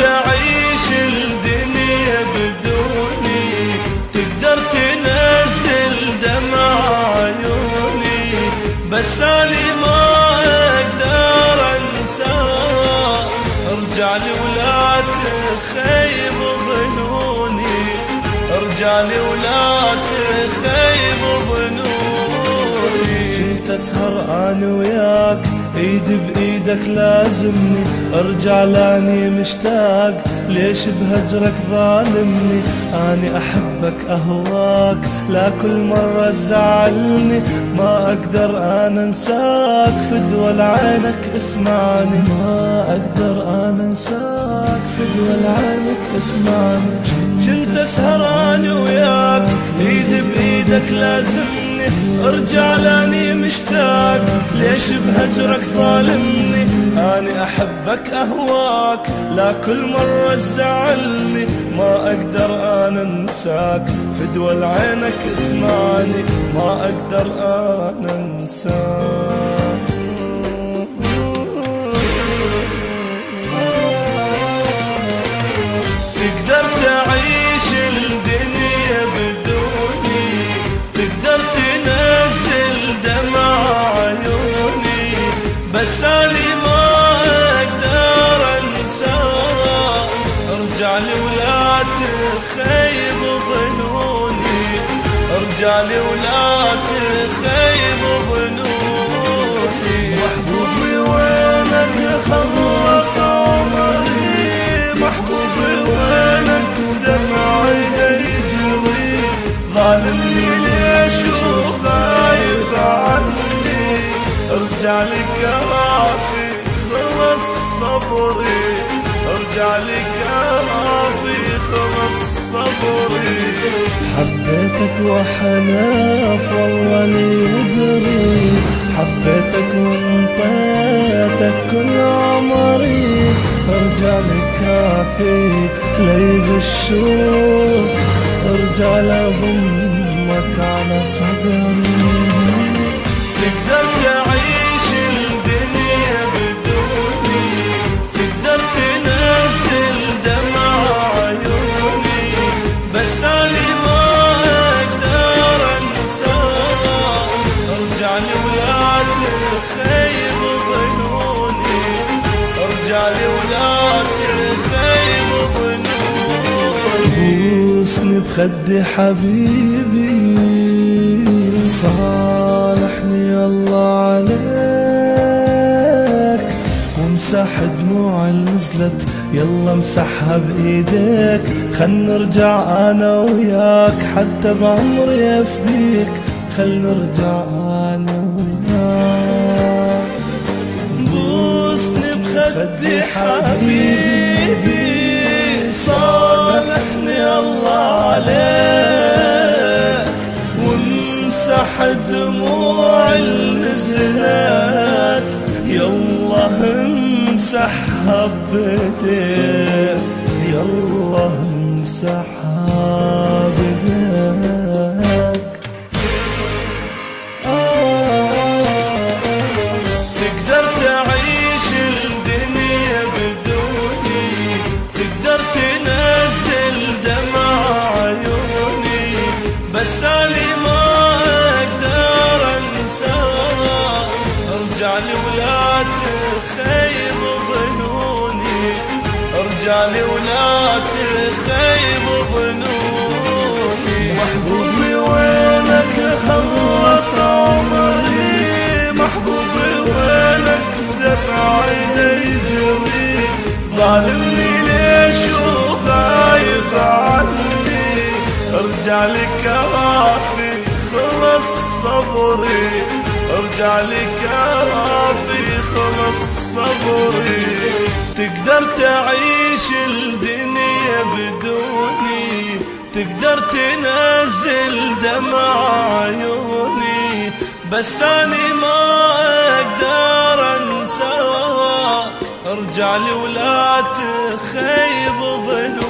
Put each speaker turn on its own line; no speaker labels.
تعيش الدنيا بدوني، تقدر تنزل دمع عيوني، بس أنا ما أقدر أنساك. ارجع لي ولا تخيب ظنوني، ارجع لي ولا تخيب ظنوني. كنت أسهر أنا وياك ايد بايدك لازمني، ارجع لاني مشتاق، ليش بهجرك ظالمني؟ اني احبك اهواك، لا كل مرة تزعلني، ما اقدر انا انساك، فدوى لعينك اسمعني، ما اقدر انا انساك، فدوى لعينك اسمعني. كنت اسهر انا وياك ايد بايدك لازمني، ارجع لاني مشتاق، ليش بهجرك ظالمني؟ اني احبك اهواك، لا كل مرة تزعلني، ما اقدر انا انساك، فدوى لعينك اسمعني، ما اقدر انا انساك. تقدر تعيش الدنيا بدوني، تقدر تنزل دمع عيوني، بس أنا ما أقدر أنساك. ارجع لي ولا تخيب ظنوني، ارجع لي ولا تخيب ظنوني. محبوبي وينك خلص عمري، محبوبي وينك دمعي يجري، ظالمني ليش وغايب عني؟ ارجع لي كافي خلص صبري، ارجع لي كافي خلص صبري. حبيتك وحلاف والله لي وجري، حبيتك وانطيتك كل عمري، ارجع لي كافي لي بالشوق، ارجع لضمك على صدري. تقدر تعيش الدنيا بدوني، تقدر تنزل دمع عيوني، بس أنا ما أقدر أنساك. ارجع لي ولا تخيب ظنوني، ارجع لي ولا تخيب ظنوني. بوسني بخدي حبيبي، صالحني الله عليك، وامسح دموع اللي نزلت، يلا امسحها بايديك، خل نرجع انا وياك، حتى بعمري افديك، خل نرجع انا وياك. بوسني بخدي حبيبي، صالحني الله عليك، وامسح دموع النزلات، يلا امسحها بيديك، يلا امسحها بيديك. تقدر تعيش الدنيا بدوني، تقدر تنزل دمع عيوني، بس أنا ما أقدر أنساك. ارجع لي ولا تخيب ظنوني، ارجع لي ولا تخيب ظنوني. محبوبي وينك خلص عمري، محبوبي وينك دمعي يجري، ظالمني ليش وغايب عني؟ ارجع لي كافي خلص صبري، ارجع لي كافي خلص صبري. تقدر تعيش الدنيا بدوني، تقدر تنزل دمع عيوني، بس أنا ما أقدر أنساك. ارجع لي ولا تخيب ظنوني.